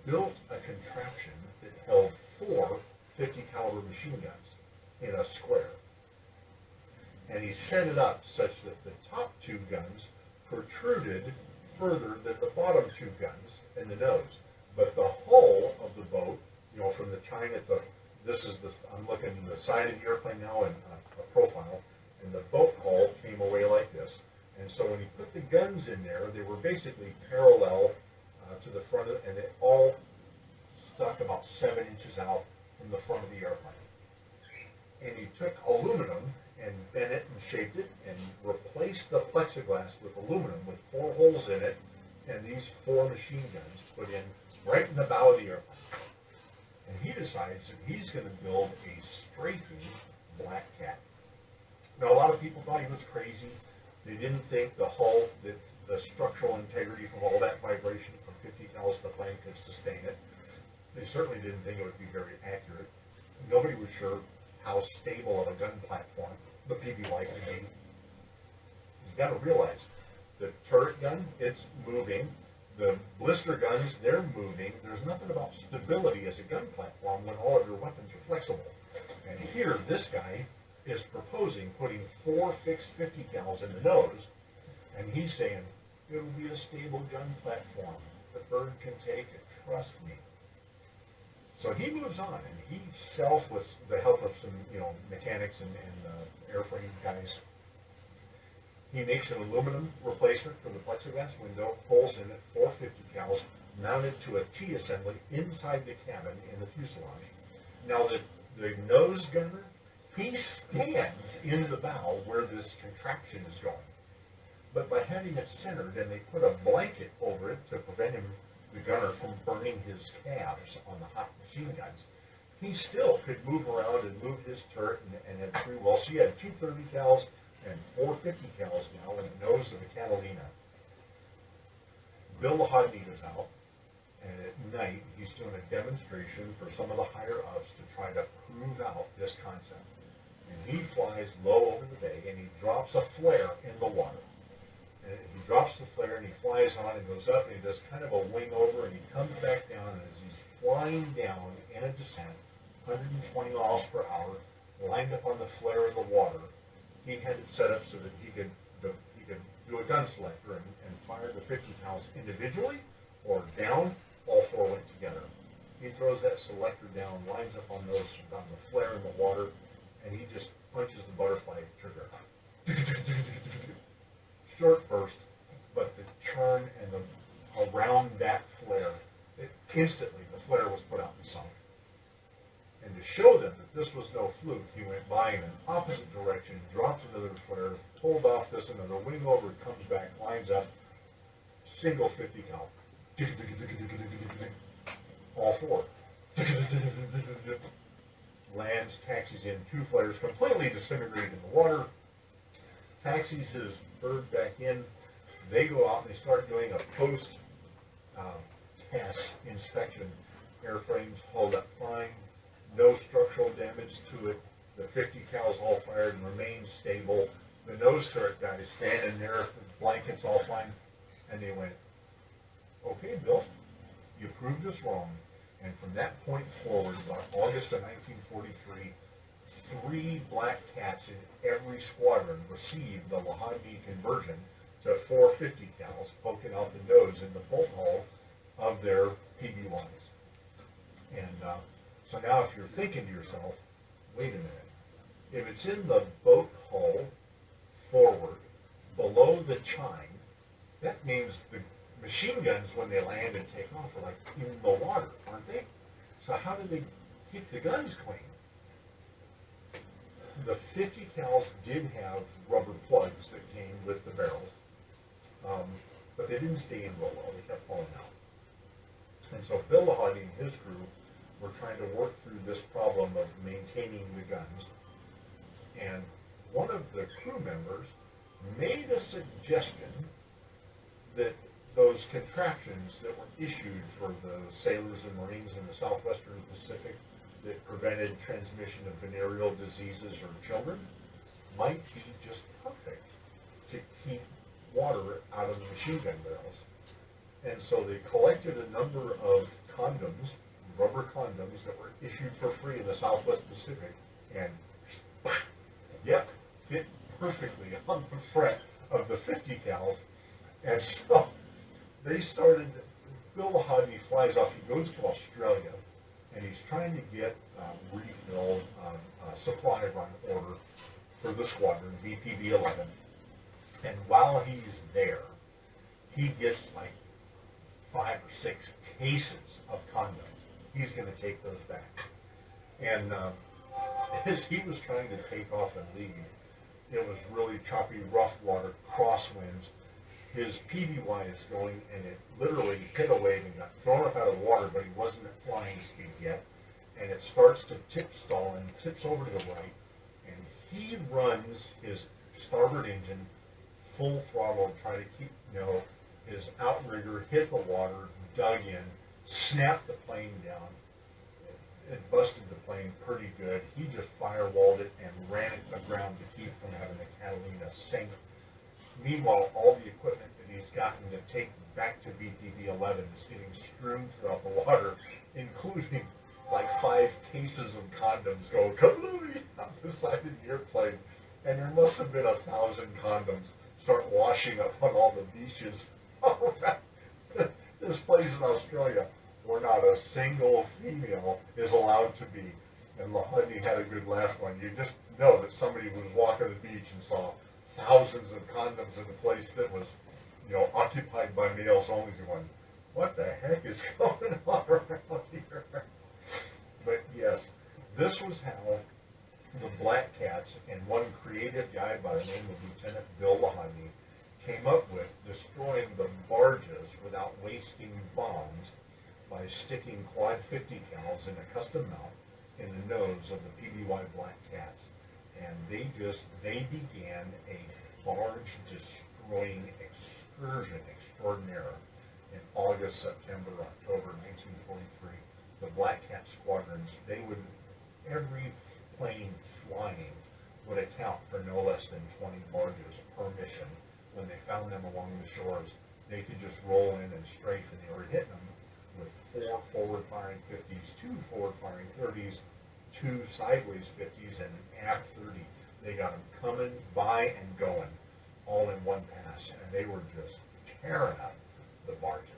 built a contraption that held 4 50 caliber machine guns in a square. And he set it up such that the top 2 guns protruded further than the bottom 2 guns in the nose. But the hull of the boat, from the chine at I'm looking at the side of the airplane now in a profile, and the boat hull came away like this. And so when he put the guns in there, they were basically parallel to the front, and they all stuck about 7 inches out from the front of the airplane. And he took aluminum and bent it and shaped it and replaced the plexiglass with aluminum with 4 holes in it, and these 4 machine guns put in right in the bow of the airplane. And he decides that he's going to build a strafing Black Cat. Now, a lot of people thought he was crazy. They didn't think the hull, the structural integrity from all that vibration from 50 cals to the plane could sustain it. They certainly didn't think it would be very accurate. Nobody was sure how stable of a gun platform the PBY could be. You've got to realize the turret gun, it's moving. The blister guns, they're moving. There's nothing about stability as a gun platform when all of your weapons are flexible. And here, this guy is proposing putting 4 fixed 50 cals in the nose, and he's saying, it'll be a stable gun platform. The bird can take it, trust me. So he moves on, and he sells, with the help of some, mechanics and airframe guys, he makes an aluminum replacement for the plexiglass window, pulls in it 450 cals, mounted to a T-assembly inside the cabin in the fuselage. Now the nose gunner, he stands in the bow where this contraption is going. But by having it centered, and they put a blanket over it to prevent him, the gunner, from burning his calves on the hot machine guns, he still could move around and move his turret and had 3 wells. So he had 230 cals and 450 cals now in the nose of the Catalina. Bill Lahadney was out, and at night he's doing a demonstration for some of the higher ups to try to prove out this concept. And he flies low over the bay, and he drops a flare in the water. And he drops the flare, and he flies on and goes up, and he does kind of a wing over, and he comes back down, and as he's flying down in a descent, 120 miles per hour, lined up on the flare in the water, he had it set up so that he could do a gun selector and fire the 50 cals individually or down. All 4 went together. He throws that selector down, lines up on the flare in the water, and he just punches the butterfly trigger. Short burst, but the churn and around that flare, instantly the flare was put out and sunk. And to show them that this was no fluke, he went by in an opposite direction, dropped another flare, pulled off this another wing over, comes back, lines up, single 50 cal. All 4. Lands, taxis in, 2 flares, completely disintegrated in the water, taxis his bird back in. They go out and they start doing a post test inspection. Airframes hold up fine, no structural damage to it. The 50 cals all fired and remained stable. The nose turret guy is standing there, the blankets all fine, and they went, okay, Bill, you proved us wrong. And from that point forward, about August of 1943, 3 Black Cats in every squadron received the Lahadney conversion to 450 cals, poking out the nose in the bolt hole of their PBYs. And so now if you're thinking to yourself, wait a minute, if it's in the boat hull forward, below the chine, that means the machine guns, when they land and take off, are like in the water, aren't they? So how do they keep the guns clean? The 50 cals did have rubber plugs that came with the barrels, but they didn't stay in real well. They kept falling out. And so Bill Lahadney and his crew were trying to work through this problem of maintaining the guns. And one of the crew members made a suggestion that those contraptions that were issued for the sailors and Marines in the southwestern Pacific that prevented transmission of venereal diseases or children might be just perfect to keep water out of the machine gun barrels. And so they collected a number of condoms, rubber condoms that were issued for free in the Southwest Pacific, and yep, fit perfectly on the fret of the 50 cals. And so they started, Bill Lahadney flies off, he goes to Australia, and he's trying to get refill supply run order for the squadron, VPB 11. And while he's there, he gets like 5 or 6 cases of condoms. He's going to take those back. And as he was trying to take off and leave, it was really choppy, rough water, crosswinds. His PBY is going, and it literally hit a wave and got thrown up out of the water, but he wasn't at flying speed yet. And it starts to tip stall and tips over to the right, and he runs his starboard engine full throttle to try to keep, his outrigger hit the water, dug in, snapped the plane down, it busted the plane pretty good. He just firewalled it and ran it aground to keep from having the Catalina sink. Meanwhile, all the equipment that he's gotten to take back to VPB 11 is getting strewn throughout the water, including like 5 cases of condoms going kablooey out the side of the airplane. And there must have been 1,000 condoms start washing up on all the beaches. This place in Australia where not a single female is allowed to be. And Lahoney had a good laugh when you just know that somebody was walking the beach and saw thousands of condoms in a place that was, occupied by males only, going, what the heck is going on around here? But yes, this was how the Black Cats and one creative guy by the name of Lieutenant Bill Lahoney came up with destroying the barges without wasting bombs by sticking quad 50 cals in a custom mount in the nose of the PBY Black Cats. And they began a barge destroying excursion extraordinaire in August, September, October 1943. The Black Cat squadrons, every plane flying would account for no less than 20 barges per mission. When they found them along the shores, they could just roll in and strafe, and they were hitting them with 4 forward-firing 50s, 2 forward-firing 30s, 2 sideways 50s, and an aft 30. They got them coming, by, and going, all in one pass, and they were just tearing up the barges.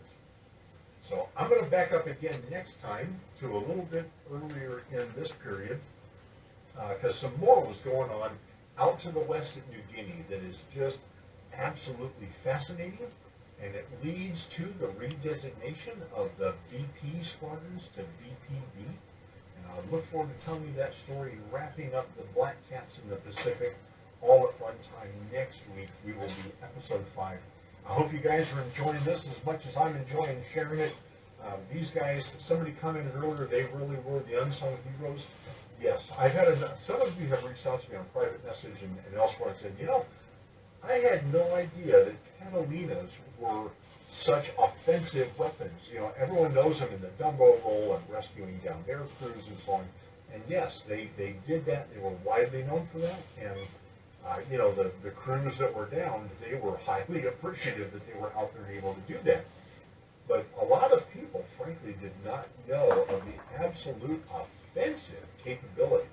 So I'm going to back up again next time to a little bit earlier in this period, because some more was going on out to the west at New Guinea that is just absolutely fascinating, and it leads to the redesignation of the VP squadrons to VPB. And I look forward to telling you that story, wrapping up the Black Cats in the Pacific all at one time. Next week we will be episode 5. I hope you guys are enjoying this as much as I'm enjoying sharing it. These guys, somebody commented earlier, they really were the unsung heroes. Yes, I've had some of you have reached out to me on private message and elsewhere and said, I had no idea that Catalinas were such offensive weapons. Everyone knows them in the Dumbo role and rescuing down their crews and so on. And yes, they did that. They were widely known for that. And, the crews that were down, they were highly appreciative that they were out there and able to do that. But a lot of people, frankly, did not know of the absolute offensive capability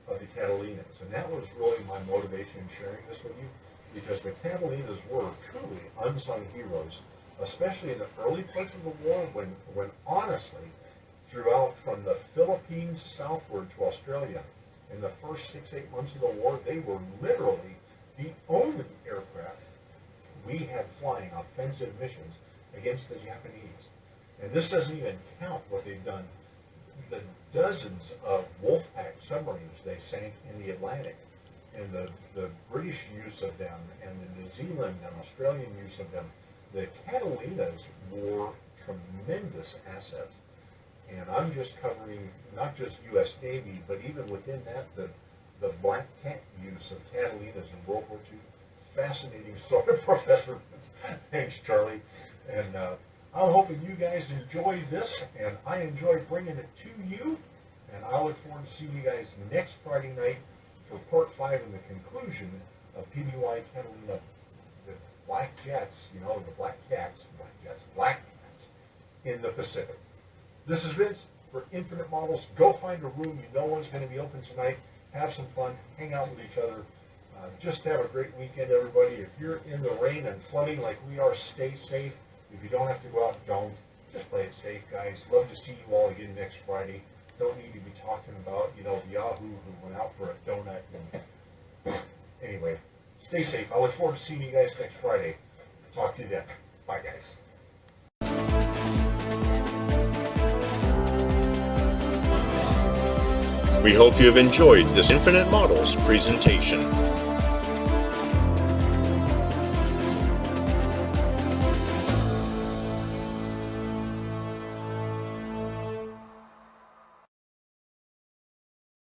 of the Catalinas. And that was really my motivation in sharing this with you, because the Catalinas were truly unsung heroes, especially in the early parts of the war when honestly, throughout from the Philippines southward to Australia, in the first 6-8 months of the war, they were literally the only aircraft we had flying offensive missions against the Japanese. And this doesn't even count what they've done, the dozens of Wolfpack submarines they sank in the Atlantic, and the British use of them, and the New Zealand and Australian use of them. The Catalinas were tremendous assets. And I'm just covering not just U.S. Navy, but even within that, the Black Cat use of Catalinas in World War II. Fascinating story, Professor. Thanks, Charlie. And I'm hoping you guys enjoy this, and I enjoy bringing it to you. And I look forward to seeing you guys next Friday night for part 5 and the conclusion of PBY Catalina, the Black Jets, the Black Cats in the Pacific. This is Vince for Infinite Models. Go find a room you know is going to be open tonight. Have some fun. Hang out with each other. Just have a great weekend, everybody. If you're in the rain and flooding like we are, stay safe. If you don't have to go out, don't. Just play it safe, guys. Love to see you all again next Friday. Don't need to be talking about, Yahoo who went out for a donut. And anyway, stay safe. I look forward to seeing you guys next Friday. Talk to you then. Bye, guys. We hope you have enjoyed this Infinite Models presentation.